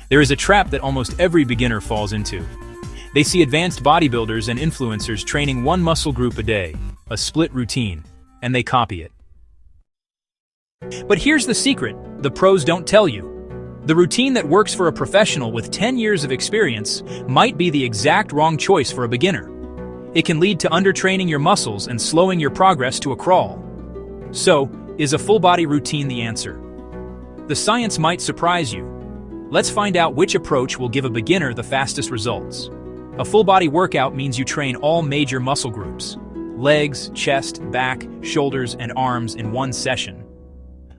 There is a trap that almost every beginner falls into. They see advanced bodybuilders and influencers training one muscle group a day, a split routine, and they copy it. But here's the secret the pros don't tell you. The routine that works for a professional with 10 years of experience might be the exact wrong choice for a beginner. It can lead to undertraining your muscles and slowing your progress to a crawl. So, is a full-body routine the answer? The science might surprise you. Let's find out which approach will give a beginner the fastest results. A full-body workout means you train all major muscle groups: legs, chest, back, shoulders, and arms in one session.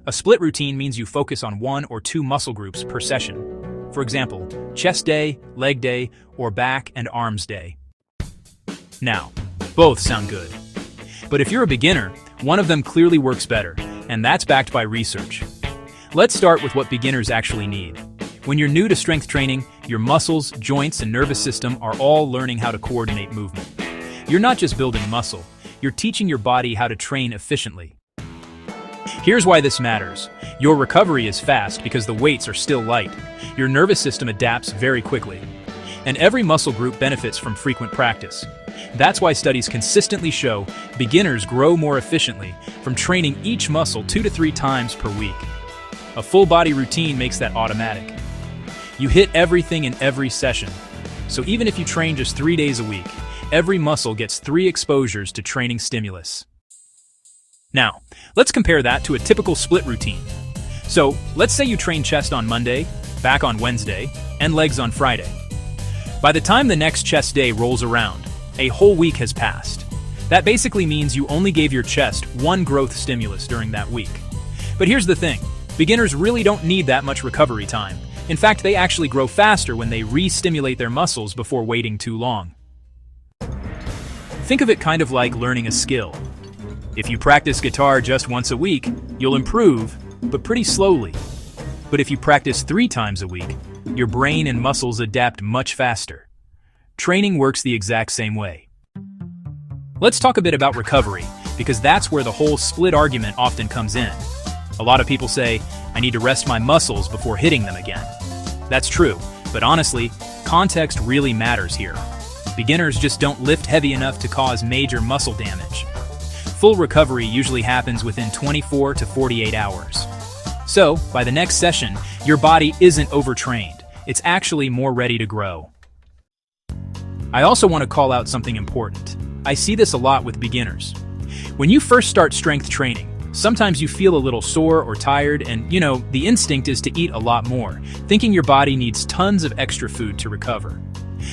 A split routine means you focus on one or two muscle groups per session. For example, chest day, leg day, or back and arms day. Now, both sound good. But if you're a beginner, one of them clearly works better, and that's backed by research. Let's start with what beginners actually need. When you're new to strength training, your muscles, joints, and nervous system are all learning how to coordinate movement. You're not just building muscle, you're teaching your body how to train efficiently. Here's why this matters. Your recovery is fast because the weights are still light. Your nervous system adapts very quickly. And every muscle group benefits from frequent practice. That's why studies consistently show beginners grow more efficiently from training each muscle 2 to 3 times per week. A full body routine makes that automatic. You hit everything in every session. So even if you train just 3 days a week, every muscle gets 3 exposures to training stimulus. Now, let's compare that to a typical split routine. So, let's say you train chest on Monday, back on Wednesday, and legs on Friday. By the time the next chest day rolls around, a whole week has passed. That basically means you only gave your chest 1 growth stimulus during that week. But here's the thing, beginners really don't need that much recovery time. In fact, they actually grow faster when they re-stimulate their muscles before waiting too long. Think of it kind of like learning a skill. If you practice guitar just once a week, you'll improve, but pretty slowly. But if you practice 3 times a week, your brain and muscles adapt much faster. Training works the exact same way. Let's talk a bit about recovery, because that's where the whole split argument often comes in. A lot of people say, I need to rest my muscles before hitting them again. That's true, but honestly, context really matters here. Beginners just don't lift heavy enough to cause major muscle damage. Full recovery usually happens within 24 to 48 hours. So, by the next session, your body isn't overtrained. It's actually more ready to grow. I also want to call out something important. I see this a lot with beginners. When you first start strength training, sometimes you feel a little sore or tired and, the instinct is to eat a lot more, thinking your body needs tons of extra food to recover.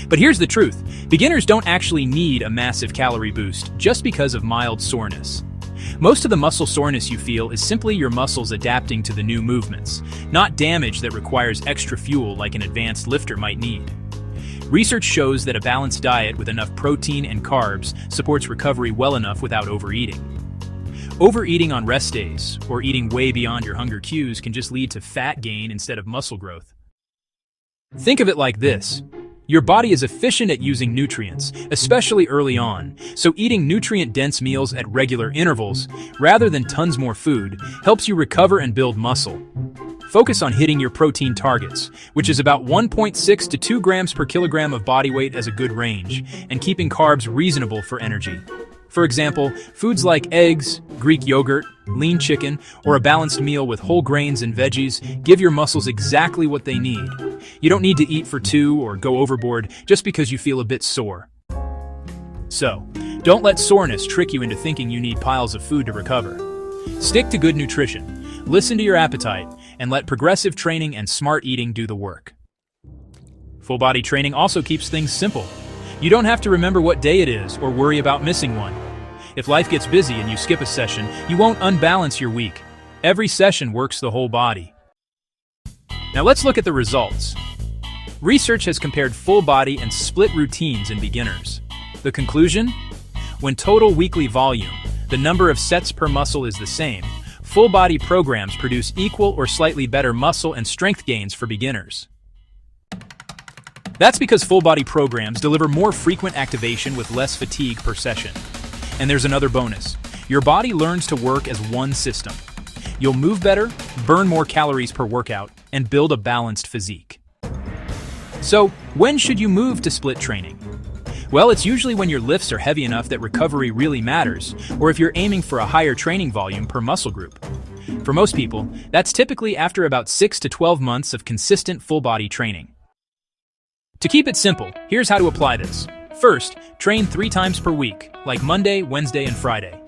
But here's the truth, beginners don't actually need a massive calorie boost just because of mild soreness. Most of the muscle soreness you feel is simply your muscles adapting to the new movements, not damage that requires extra fuel like an advanced lifter might need. Research shows that a balanced diet with enough protein and carbs supports recovery well enough without overeating. Overeating on rest days, or eating way beyond your hunger cues, can just lead to fat gain instead of muscle growth. Think of it like this. Your body is efficient at using nutrients, especially early on, so eating nutrient-dense meals at regular intervals, rather than tons more food, helps you recover and build muscle. Focus on hitting your protein targets, which is about 1.6 to 2 grams per kilogram of body weight as a good range, and keeping carbs reasonable for energy. For example, foods like eggs, Greek yogurt, lean chicken, or a balanced meal with whole grains and veggies give your muscles exactly what they need. You don't need to eat for 2 or go overboard just because you feel a bit sore. So, don't let soreness trick you into thinking you need piles of food to recover. Stick to good nutrition, listen to your appetite, and let progressive training and smart eating do the work. Full body training also keeps things simple. You don't have to remember what day it is or worry about missing one. If life gets busy and you skip a session, you won't unbalance your week. Every session works the whole body. Now let's look at the results. Research has compared full body and split routines in beginners. The conclusion? When total weekly volume, the number of sets per muscle is the same, full body programs produce equal or slightly better muscle and strength gains for beginners. That's because full body programs deliver more frequent activation with less fatigue per session. And there's another bonus. Your body learns to work as one system. You'll move better, burn more calories per workout, and build a balanced physique. So, when should you move to split training? Well, it's usually when your lifts are heavy enough that recovery really matters, or if you're aiming for a higher training volume per muscle group. For most people, that's typically after about 6 to 12 months of consistent full-body training. To keep it simple, here's how to apply this. First, train 3 times per week, like Monday, Wednesday, and Friday.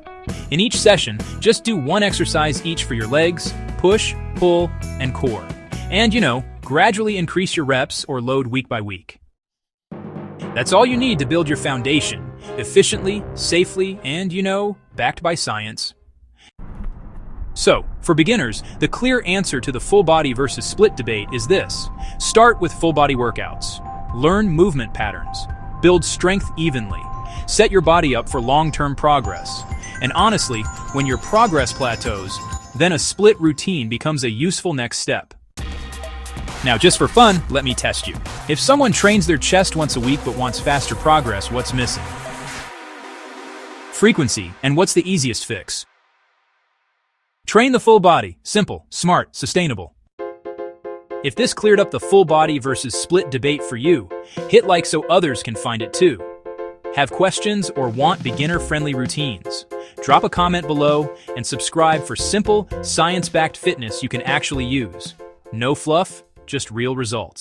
In each session, just do one exercise each for your legs, push, pull, and core. And, gradually increase your reps or load week by week. That's all you need to build your foundation, efficiently, safely, and, backed by science. So, for beginners, the clear answer to the full body versus split debate is this. Start with full body workouts. Learn movement patterns. Build strength evenly. Set your body up for long-term progress. And honestly, when your progress plateaus, then a split routine becomes a useful next step. Now, just for fun, let me test you. If someone trains their chest once a week but wants faster progress, what's missing? Frequency. And what's the easiest fix? Train the full body. Simple, smart, sustainable. If this cleared up the full body versus split debate for you, hit like so others can find it too. Have questions or want beginner-friendly routines? Drop a comment below and subscribe for simple, science-backed fitness you can actually use. No fluff, just real results.